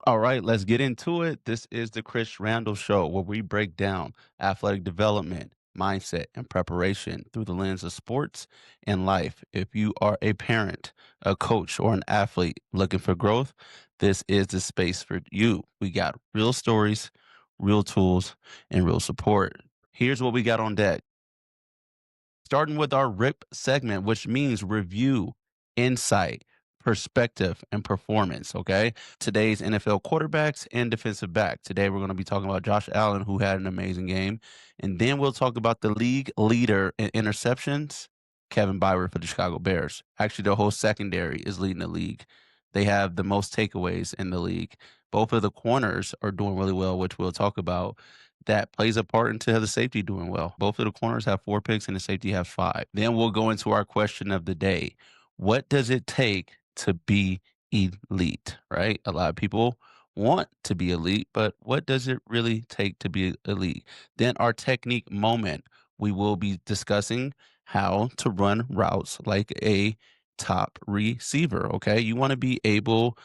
All right, let's get into it. This is the Chris Randall Show, where we break down athletic development, mindset, and preparation through the lens of sports and life. If you are a parent, a coach, or an athlete looking for growth, this is the space for you. We got real stories, real tools, and real support. Here's what we got on deck. Starting with our RIP segment, which means review, insight, perspective, and performance. Okay. Today's NFL quarterbacks and defensive back. Today, we're going to be talking about Josh Allen, who had an amazing game. And then we'll talk about the league leader in interceptions, Kevin Byard for the Chicago Bears. Actually, the whole secondary is leading the league. They have the most takeaways in the league. Both of the corners are doing really well, which we'll talk about. That plays a part into the safety doing well. Both of the corners have 4 picks and the safety has 5. Then we'll go into our question of the day. What does it take to be elite, right? A lot of people want to be elite, but what does it really take to be elite? Then our technique moment, we will be discussing how to run routes like a top receiver, okay? You want to be able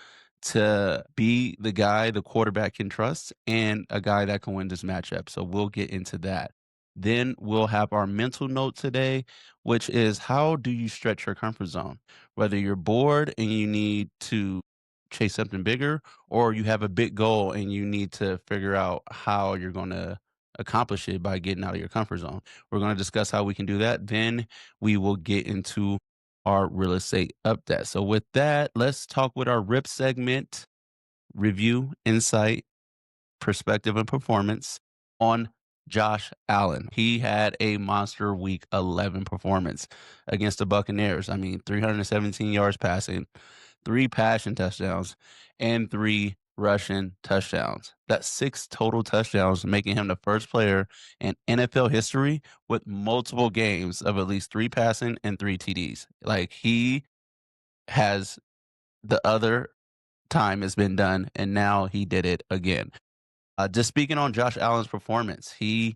to be the guy the quarterback can trust and a guy that can win this matchup. So we'll get into that. Then we'll have our mental note today, which is how do you stretch your comfort zone? Whether you're bored and you need to chase something bigger, or you have a big goal and you need to figure out how you're going to accomplish it by getting out of your comfort zone. We're going to discuss how we can do that. Then we will get into our real estate update. So with that, let's talk with our RIP segment, review, insight, perspective, and performance on Josh Allen. He had a monster week 11 performance against the Buccaneers. I mean, 317 yards passing, 3 passing touchdowns, and 3 rushing touchdowns. That's 6 total touchdowns, making him the first player in NFL history with multiple games of at least 3 passing and 3 TDs. Like he has the other time has been done, and now he did it again. Just speaking on Josh Allen's performance, he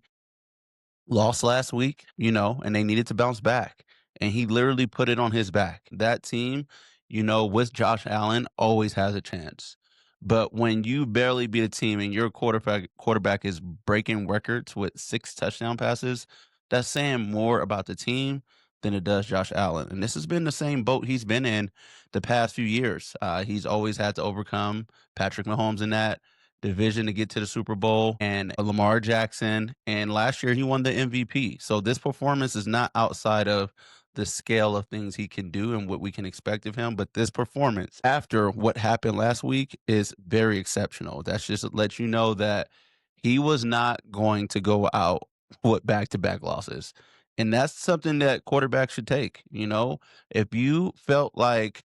lost last week, and they needed to bounce back. And he literally put it on his back. That team, with Josh Allen, always has a chance. But when you barely beat a team and your quarterback is breaking records with 6 touchdown passes, that's saying more about the team than it does Josh Allen. And this has been the same boat he's been in the past few years. He's always had to overcome Patrick Mahomes in that division to get to the Super Bowl and Lamar Jackson. And last year he won the MVP. So this performance is not outside of the scale of things he can do and what we can expect of him. But this performance after what happened last week is very exceptional. That's just to let you know that he was not going to go out with back to back losses. And that's something that quarterbacks should take. If you felt like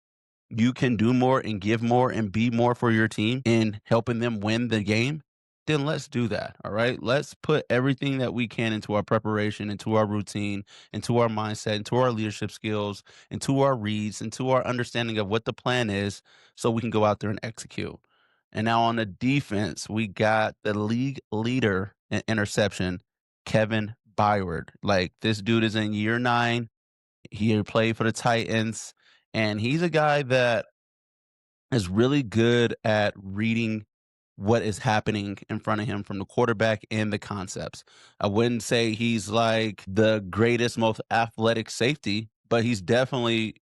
you can do more and give more and be more for your team in helping them win the game, then let's do that. All right. Let's put everything that we can into our preparation, into our routine, into our mindset, into our leadership skills, into our reads, into our understanding of what the plan is so we can go out there and execute. And now on the defense, we got the league leader in interception, Kevin Byard. Like this dude is in year 9. He played for the Titans, and he's a guy that is really good at reading what is happening in front of him from the quarterback and the concepts. I wouldn't say he's like the greatest, most athletic safety, but he's definitely,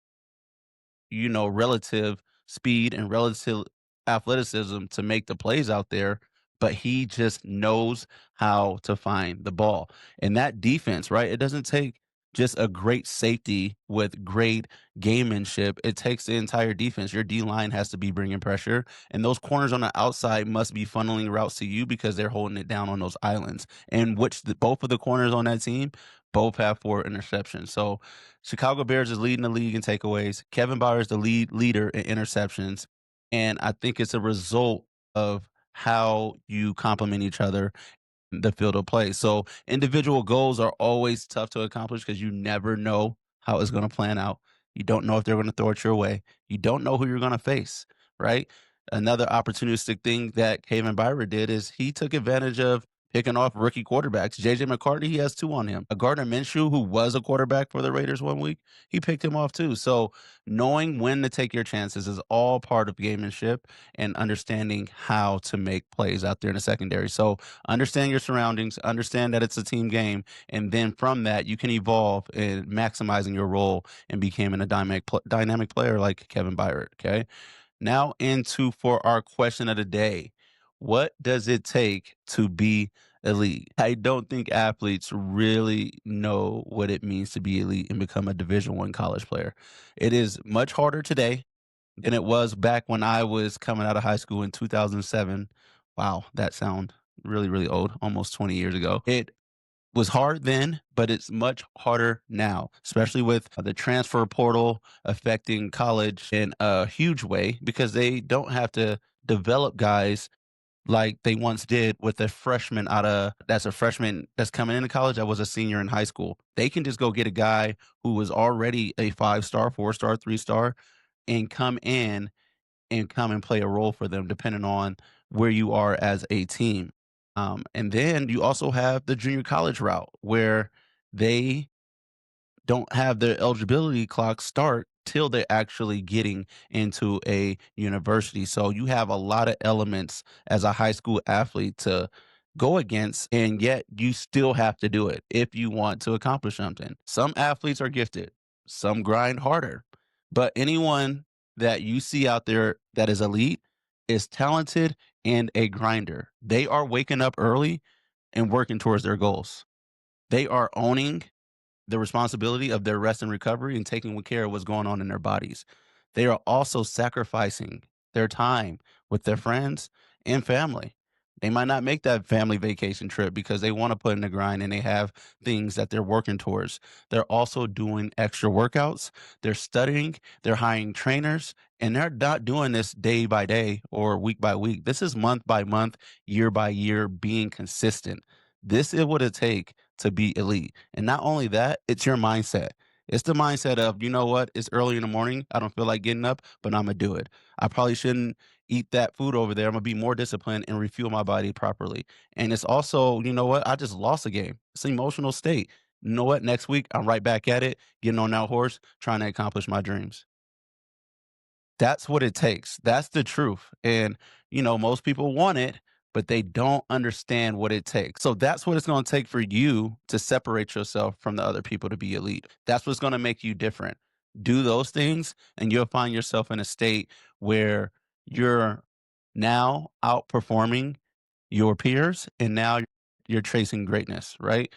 relative speed and relative athleticism to make the plays out there, but he just knows how to find the ball. And that defense, right? It doesn't take just a great safety with great gamemanship. It takes the entire defense. Your D line has to be bringing pressure, and those corners on the outside must be funneling routes to you because they're holding it down on those islands. And which both of the corners on that team both have 4 interceptions. So Chicago Bears is leading the league in takeaways. Kevin Byard is the leader in interceptions. And I think it's a result of how you complement each other in the field of play. So individual goals are always tough to accomplish because you never know how it's going to plan out. You don't know if they're going to throw it your way. You don't know who you're going to face, right? Another opportunistic thing that Kevin Byard did is he took advantage of picking off rookie quarterbacks. JJ McCarthy, he has two on him. A Gardner Minshew, who was a quarterback for the Raiders one week, he picked him off too. So knowing when to take your chances is all part of gamemanship and understanding how to make plays out there in the secondary. So understand your surroundings, understand that it's a team game, and then from that you can evolve in maximizing your role and becoming a dynamic player like Kevin Byard. Okay. Now into for our question of the day. What does it take to be elite? I don't think athletes really know what it means to be elite and become a Division 1 college player. It is much harder today than it was back when I was coming out of high school in 2007. Wow, that sound really, really old, almost 20 years ago. It was hard then, but it's much harder now, especially with the transfer portal affecting college in a huge way because they don't have to develop guys like they once did with a freshman out of that's a freshman that's coming into college that was a senior in high school. They can just go get a guy who was already a 5-star, 4-star, 3-star and come and play a role for them depending on where you are as a team. And then you also have the junior college route where they don't have their eligibility clock start till they're actually getting into a university. So you have a lot of elements as a high school athlete to go against, and yet you still have to do it if you want to accomplish something. Some athletes are gifted, some grind harder, but anyone that you see out there that is elite is talented and a grinder. They are waking up early and working towards their goals. They are owning the responsibility of their rest and recovery and taking care of what's going on in their bodies. They are also sacrificing their time with their friends and family. They might not make that family vacation trip because they want to put in the grind and they have things that they're working towards. They're also doing extra workouts. They're studying, they're hiring trainers, and they're not doing this day by day or week by week. This is month by month, year by year, being consistent. This is what it takes to be elite. And not only that, it's your mindset. It's the mindset of, you know what, it's early in the morning. I don't feel like getting up, but I'm going to do it. I probably shouldn't eat that food over there. I'm going to be more disciplined and refuel my body properly. And it's also, you know what, I just lost a game. It's an emotional state. You know what, next week, I'm right back at it, getting on that horse, trying to accomplish my dreams. That's what it takes. That's the truth. And, most people want it, but they don't understand what it takes. So that's what it's going to take for you to separate yourself from the other people to be elite. That's what's going to make you different. Do those things, and you'll find yourself in a state where you're now outperforming your peers, and now you're chasing greatness, right?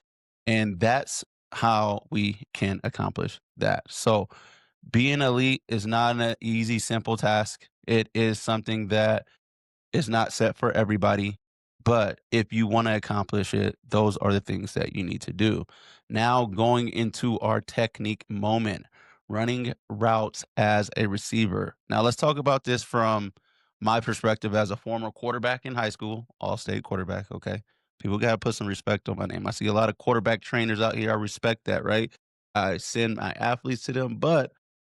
And that's how we can accomplish that. So, being elite is not an easy, simple task. It is something that is not set for everybody. But if you want to accomplish it, those are the things that you need to do. Now, going into our technique moment, running routes as a receiver. Now, let's talk about this from my perspective as a former quarterback in high school, all state quarterback. Okay. People got to put some respect on my name. I see a lot of quarterback trainers out here. I respect that, right? I send my athletes to them, but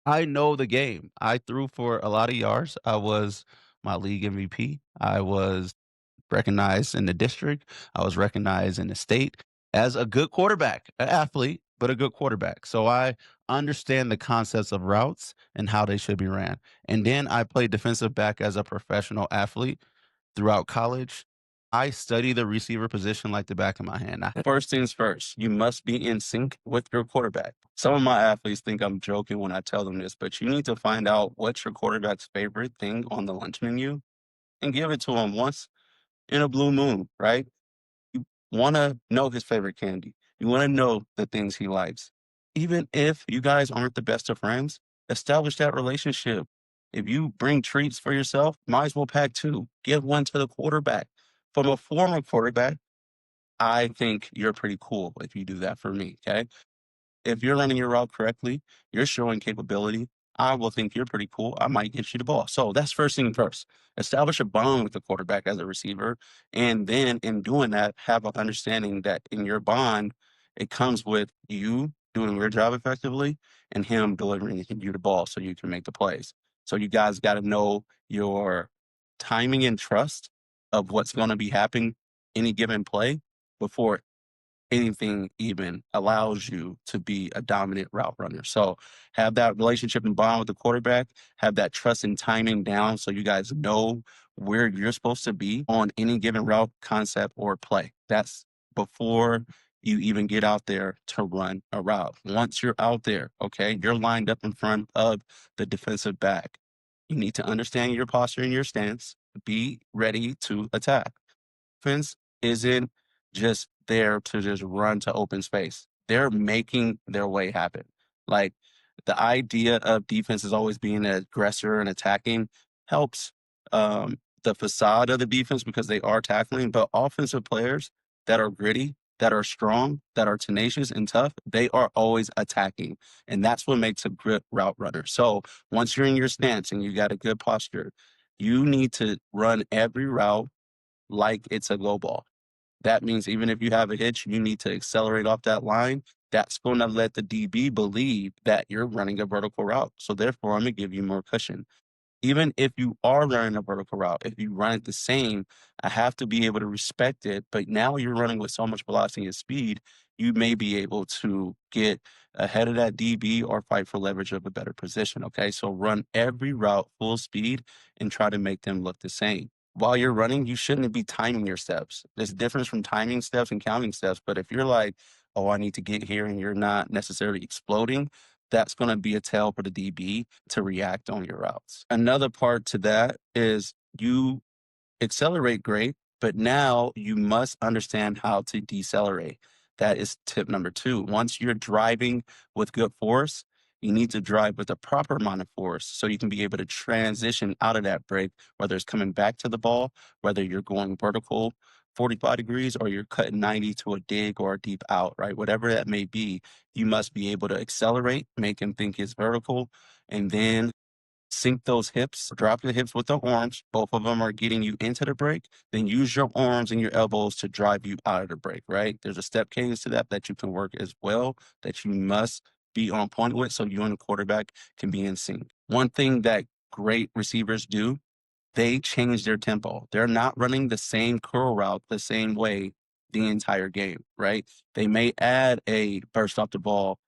I know the game. I threw for a lot of yards. I was my league MVP. I was recognized in the district. I was recognized in the state as a good quarterback, an athlete, but a good quarterback. So I understand the concepts of routes and how they should be ran. And then I played defensive back as a professional athlete throughout college. I study the receiver position like the back of my hand. Now, first things first, you must be in sync with your quarterback. Some of my athletes think I'm joking when I tell them this, but you need to find out what's your quarterback's favorite thing on the lunch menu and give it to him once in a blue moon, right? You want to know his favorite candy. You want to know the things he likes. Even if you guys aren't the best of friends, establish that relationship. If you bring treats for yourself, might as well pack two. Give one to the quarterback. From a former quarterback, I think you're pretty cool if you do that for me. Okay. If you're running your route correctly, you're showing capability. I will think you're pretty cool. I might get you the ball. So that's first thing first. Establish a bond with the quarterback as a receiver. And then in doing that, have an understanding that in your bond, it comes with you doing your job effectively and him delivering you the ball so you can make the plays. So you guys got to know your timing and trust of what's going to be happening any given play before anything even allows you to be a dominant route runner. So have that relationship and bond with the quarterback, have that trust and timing down so you guys know where you're supposed to be on any given route, concept, or play. That's before you even get out there to run a route. Once you're out there, okay, you're lined up in front of the defensive back. You need to understand your posture and your stance. Be ready to attack. Offense isn't just there to just run to open space. They're making their way happen. Like the idea of defense is always being an aggressor and attacking helps the facade of the defense because they are tackling, but offensive players that are gritty, that are strong, that are tenacious and tough, they are always attacking. And that's what makes a good route runner. So once you're in your stance and you got a good posture, you need to run every route like it's a go ball. That means even if you have a hitch, you need to accelerate off that line. That's going to let the DB believe that you're running a vertical route. So therefore, I'm going to give you more cushion. Even if you are running a vertical route, if you run it the same, I have to be able to respect it. But now you're running with so much velocity and speed, you may be able to get ahead of that DB or fight for leverage of a better position. Okay. So run every route full speed and try to make them look the same. While you're running, you shouldn't be timing your steps. There's a difference from timing steps and counting steps. But if you're like, oh, I need to get here and you're not necessarily exploding, that's going to be a tell for the DB to react on your routes. Another part to that is you accelerate great, but now you must understand how to decelerate. That is tip number two. Once you're driving with good force, you need to drive with the proper amount of force so you can be able to transition out of that break, whether it's coming back to the ball, whether you're going vertical 45 degrees or you're cutting 90 to a dig or a deep out, right? Whatever that may be, you must be able to accelerate, make him think it's vertical, and then sink those hips, drop the hips with the arms. Both of them are getting you into the break. Then use your arms and your elbows to drive you out of the break, right? There's a step cadence to that that you can work as well that you must be on point with so you and the quarterback can be in sync. One thing that great receivers do, they change their tempo. They're not running the same curl route the same way the entire game, right? They may add a burst off the ball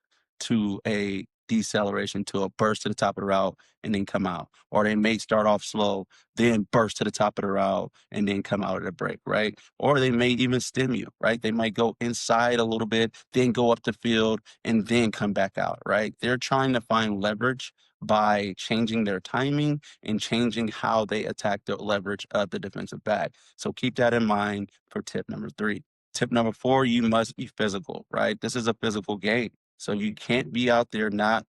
to a deceleration to a burst to the top of the route and then come out. Or they may start off slow, then burst to the top of the route and then come out of the break, right? Or they may even stem you, right? They might go inside a little bit, then go up the field and then come back out, right? They're trying to find leverage by changing their timing and changing how they attack the leverage of the defensive back. So keep that in mind for tip number three. Tip number four, you must be physical, right? This is a physical game. So you can't be out there not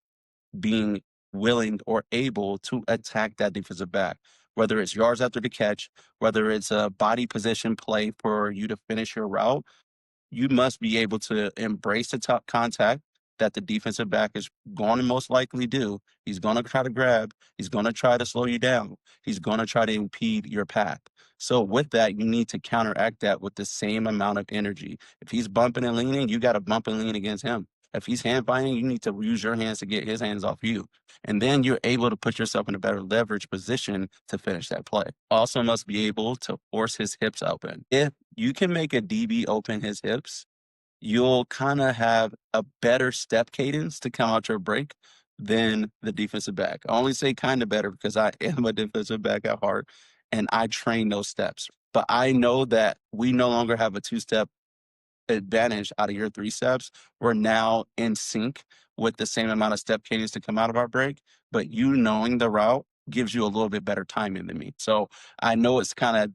being willing or able to attack that defensive back, whether it's yards after the catch, whether it's a body position play for you to finish your route. You must be able to embrace the top contact that the defensive back is going to most likely do. He's going to try to grab. He's going to try to slow you down. He's going to try to impede your path. So with that, you need to counteract that with the same amount of energy. If he's bumping and leaning, you got to bump and lean against him. If he's hand fighting, you need to use your hands to get his hands off you. And then you're able to put yourself in a better leverage position to finish that play. Also must be able to force his hips open. If you can make a DB open his hips, you'll kind of have a better step cadence to come out your break than the defensive back. I only say kind of better because I am a defensive back at heart and I train those steps. But I know that we no longer have a two-step advantage out of your three steps. We're now in sync with the same amount of step cadence to come out of our break, but you knowing the route gives you a little bit better timing than me. So I know it's kind of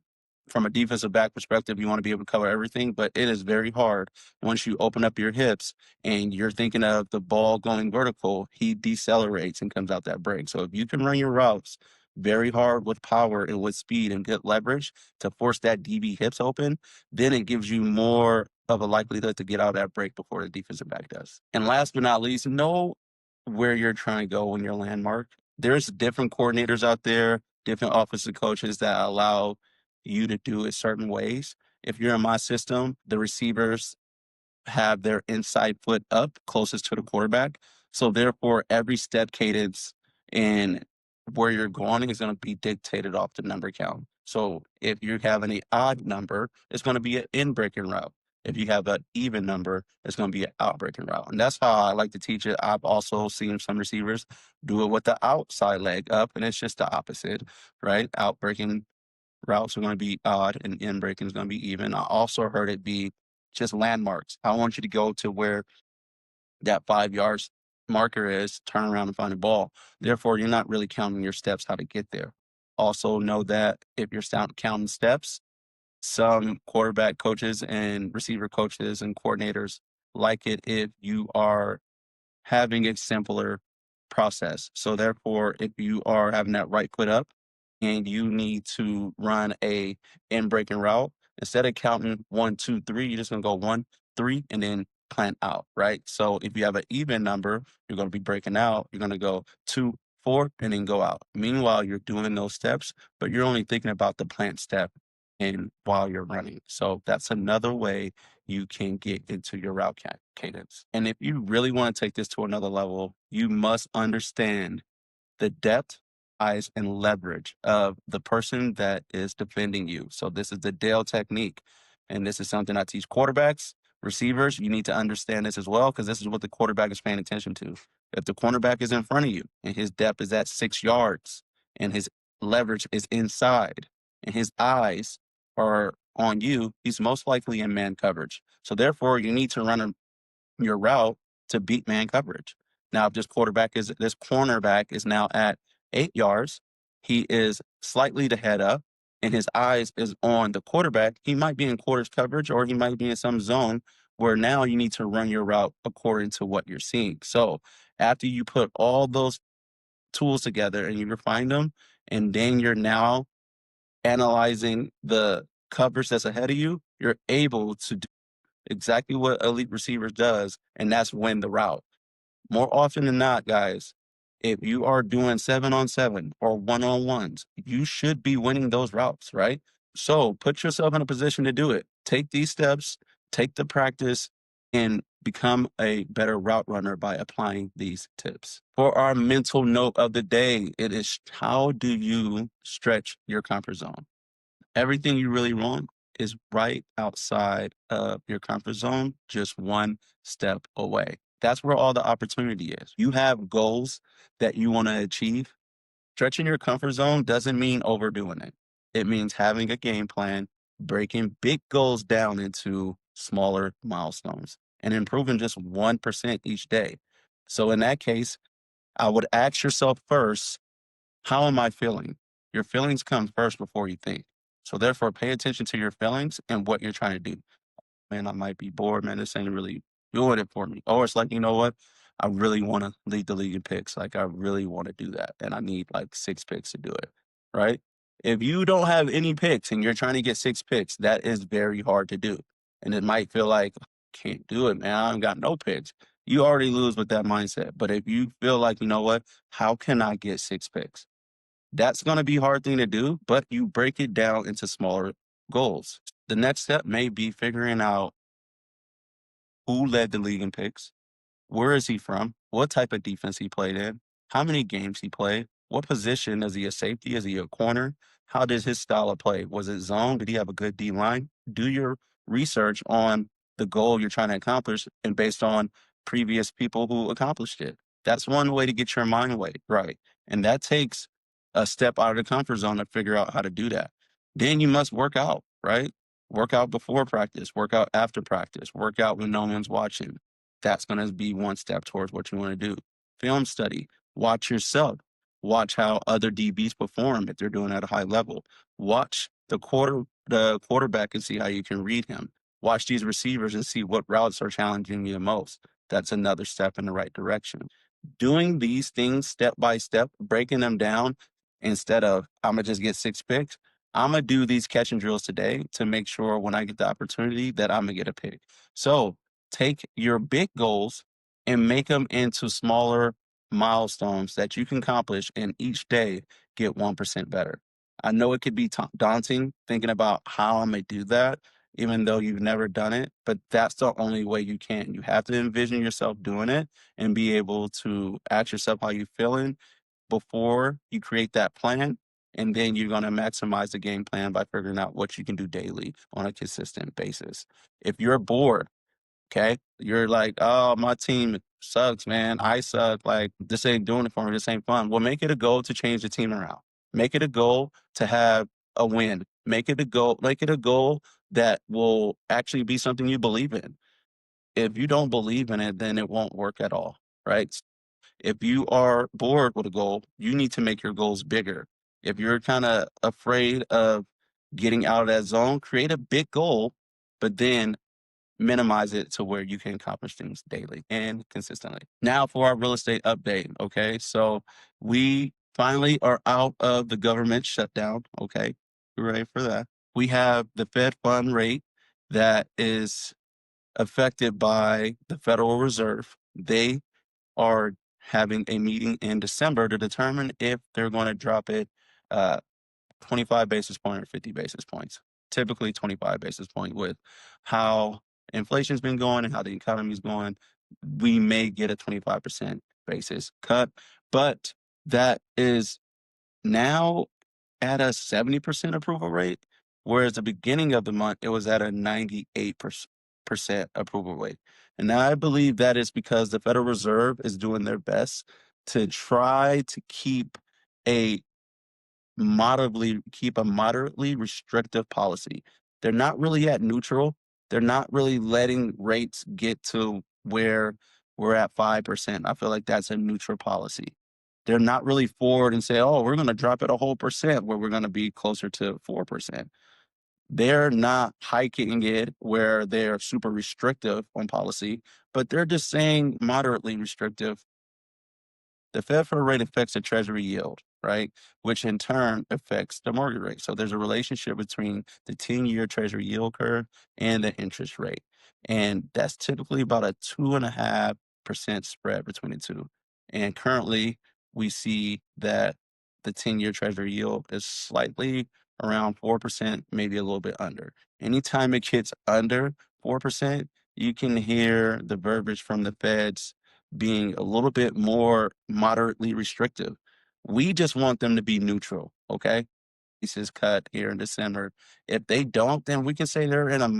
from a defensive back perspective, you want to be able to cover everything, but it is very hard once you open up your hips and you're thinking of the ball going vertical, he decelerates and comes out that break. So if you can run your routes very hard with power and with speed and good leverage to force that DB hips open, then it gives you more of a likelihood to get out of that break before the defensive back does. And last but not least, know where you're trying to go in your landmark. There's different coordinators out there, different offensive coaches that allow you to do it certain ways. If you're in my system, the receivers have their inside foot up closest to the quarterback. So therefore, every step cadence and where you're going is going to be dictated off the number count. So if you have an odd number, it's going to be an in breaking route. If you have an even number, it's going to be an out breaking route. And that's how I like to teach it. I've also seen some receivers do it with the outside leg up, and it's just the opposite, right? Out breaking routes are going to be odd and in breaking is going to be even. I also heard it be just landmarks. I want you to go to where that 5 yards marker is, turn around and find the ball. Therefore, you're not really counting your steps how to get there. Also, know that if you're counting steps, some quarterback coaches and receiver coaches and coordinators like it if you are having a simpler process. So therefore, if you are having that right foot up and you need to run a in breaking route, instead of counting 1, 2, 3, you're just gonna go 1, 3 and then plan out, right? So if you have an even number, you're gonna be breaking out, you're gonna go 2, 4 and then go out. Meanwhile, you're doing those steps, but you're only thinking about the plant step and while you're running. So that's another way you can get into your route cadence. And if you really want to take this to another level, you must understand the depth, eyes, and leverage of the person that is defending you. So this is the Dale technique. And this is something I teach quarterbacks, receivers. You need to understand this as well, because this is what the quarterback is paying attention to. If the cornerback is in front of you and his depth is at 6 yards and his leverage is inside and his eyes are on you, he's most likely in man coverage. So therefore, you need to run your route to beat man coverage. Now, if this cornerback is now at 8 yards, he is slightly the head up, and his eyes is on the quarterback. He might be in quarters coverage, or he might be in some zone where now you need to run your route according to what you're seeing. So after you put all those tools together and you refine them, and then you're now analyzing the coverage that's ahead of you, you're able to do exactly what elite receivers does, and that's win the route. More often than not, guys, if you are doing 7-on-7 or 1-on-1s, you should be winning those routes, right? So put yourself in a position to do it. Take these steps, take the practice, and become a better route runner by applying these tips. For our mental note of the day, it is how do you stretch your comfort zone? Everything you really want is right outside of your comfort zone, just one step away. That's where all the opportunity is. You have goals that you want to achieve. Stretching your comfort zone doesn't mean overdoing it. It means having a game plan, breaking big goals down into smaller milestones, and improving just 1% each day. So in that case, I would ask yourself first, how am I feeling? Your feelings come first before you think. So therefore, pay attention to your feelings and what you're trying to do. Man, I might be bored, man. This ain't really doing it for me. Or it's like, you know what? I really want to lead the league in picks. Like, I really want to do that. And I need like 6 picks to do it. Right? If you don't have any picks and you're trying to get 6 picks, that is very hard to do. And it might feel like, can't do it, man. I don't got no picks. You already lose with that mindset. But if you feel like, you know what? How can I get 6 picks? That's going to be a hard thing to do, but you break it down into smaller goals. The next step may be figuring out who led the league in picks, where is he from? What type of defense he played in? How many games he played? What position? Is he a safety? Is he a corner? How does his style of play? Was it zone? Did he have a good D line? Do your research on the goal you're trying to accomplish and based on previous people who accomplished it. That's one way to get your mind right. And that takes a step out of the comfort zone to figure out how to do that. Then you must work out, right? Work out before practice, work out after practice, work out when no one's watching. That's going to be one step towards what you want to do. Film study, watch yourself, watch how other DBs perform if they're doing at a high level. Watch the quarterback and see how you can read him. Watch these receivers and see what routes are challenging you the most. That's another step in the right direction. Doing these things step by step, breaking them down instead of I'm gonna just get 6 picks. I'm gonna do these catching drills today to make sure when I get the opportunity that I'm gonna get a pick. So take your big goals and make them into smaller milestones that you can accomplish and each day get 1% better. I know it could be daunting thinking about how I'm going to do that, even though you've never done it, but that's the only way you can. You have to envision yourself doing it and be able to ask yourself how you're feeling before you create that plan And then you're going to maximize the game plan by figuring out what you can do daily on a consistent basis. If you're bored, okay, you're like, oh, my team sucks, man. I suck. Like, this ain't doing it for me. This ain't fun. Well, make it a goal to change the team around. Make it a goal to have a win. Make it a goal that will actually be something you believe in. If you don't believe in it, then it won't work at all, right? If you are bored with a goal, you need to make your goals bigger. If you're kind of afraid of getting out of that zone, create a big goal, but then minimize it to where you can accomplish things daily and consistently. Now for our real estate update. Okay. So we finally are out of the government shutdown. Okay. Hooray for that. We have the Fed fund rate that is affected by the Federal Reserve. They are having a meeting in December to determine if they're going to drop it uh, 25 basis point or 50 basis points. Typically 25 basis point with how inflation's been going and how the economy's going. We may get a 25% basis cut, but that is now at a 70% approval rate, whereas the beginning of the month, it was at a 98% approval rate. And now I believe that is because the Federal Reserve is doing their best to try to a keep a moderately restrictive policy. They're not really at neutral. They're not really letting rates get to where we're at 5%. I feel like that's a neutral policy. They're not really forward and say, oh, we're going to drop it a whole percent where we're going to be closer to 4%. They're not hiking it where they're super restrictive on policy, but they're just saying moderately restrictive. The Fed funds rate affects the treasury yield, right? Which in turn affects the mortgage rate. So there's a relationship between the 10-year treasury yield curve and the interest rate. And that's typically about a 2.5% spread between the two. And currently we see that the 10-year treasury yield is slightly around 4%, maybe a little bit under. Anytime it gets under 4%, you can hear the verbiage from the feds being a little bit more moderately restrictive. We just want them to be neutral, okay? Is cut here in December. If they don't, then we can say they're in a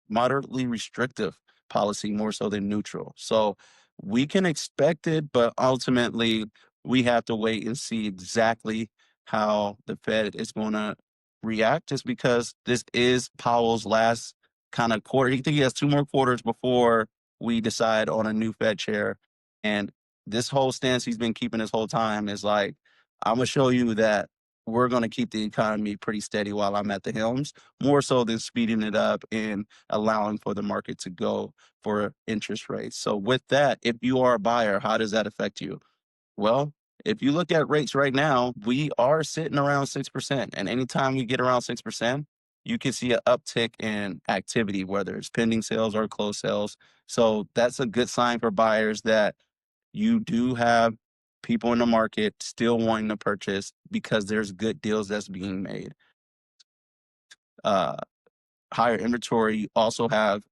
moderately restrictive policy more so than neutral. So we can expect it, but ultimately we have to wait and see exactly how the Fed is going to react, just because this is Powell's last kind of quarter. He think he has two more quarters before we decide on a new Fed chair. And this whole stance he's been keeping this whole time is like, I'm going to show you that we're going to keep the economy pretty steady while I'm at the helms, more so than speeding it up and allowing for the market to go for interest rates. So, with that, if you are a buyer, how does that affect you? Well, if you look at rates right now, we are sitting around 6%. And anytime we get around 6%, you can see an uptick in activity, whether it's pending sales or closed sales. So, that's a good sign for buyers that you do have people in the market still wanting to purchase because there's good deals that's being made. Uh, Higher inventory, you also have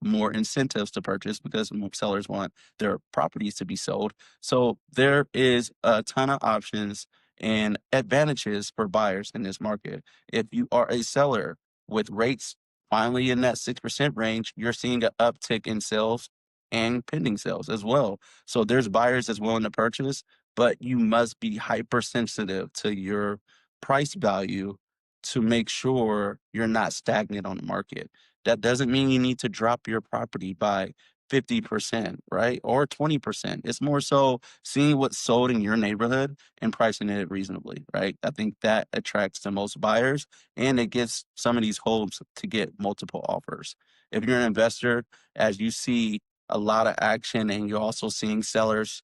more incentives to purchase because sellers want their properties to be sold. So there is a ton of options and advantages for buyers in this market. If you are a seller with rates finally in that 6% range, you're seeing an uptick in sales and pending sales as well. So there's buyers that's willing to purchase, but you must be hypersensitive to your price value to make sure you're not stagnant on the market. That doesn't mean you need to drop your property by 50%, right? Or 20%. It's more so seeing what's sold in your neighborhood and pricing it reasonably, right? I think that attracts the most buyers and it gets some of these homes to get multiple offers. If you're an investor, as you see a lot of action and you're also seeing sellers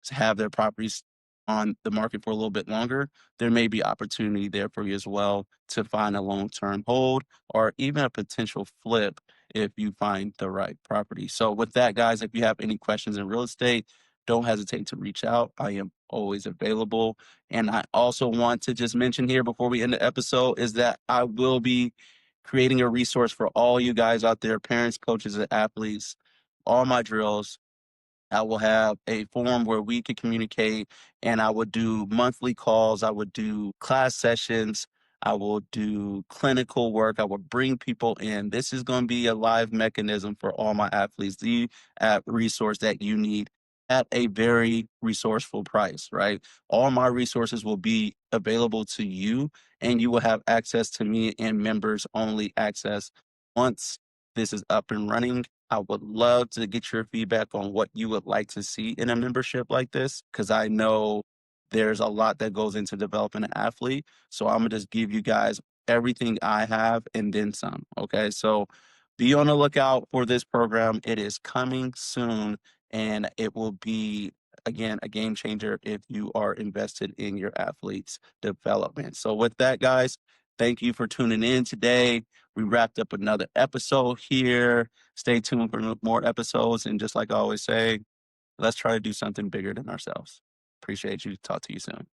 to have their properties on the market for a little bit longer, there may be opportunity there for you as well to find a long-term hold or even a potential flip if you find the right property. So with that, guys, if you have any questions in real estate, don't hesitate to reach out. I am always available. And I also want to just mention here before we end the episode is that I will be creating a resource for all you guys out there, parents, coaches, and athletes, all my drills, I will have a forum where we could communicate, and I would do monthly calls. I would do class sessions. I will do clinical work. I will bring people in. This is going to be a live mechanism for all my athletes, the app resource that you need at a very resourceful price, right? All my resources will be available to you, and you will have access to me and members only access once this is up and running. I would love to get your feedback on what you would like to see in a membership like this, because I know there's a lot that goes into developing an athlete. So I'm gonna just give you guys everything I have and then some. Okay. So be on the lookout for this program. It is coming soon, and it will be, again, a game changer if you are invested in your athletes' development. So with that, guys, thank you for tuning in today. We wrapped up another episode here. Stay tuned for more episodes. And just like I always say, let's try to do something bigger than ourselves. Appreciate you. Talk to you soon.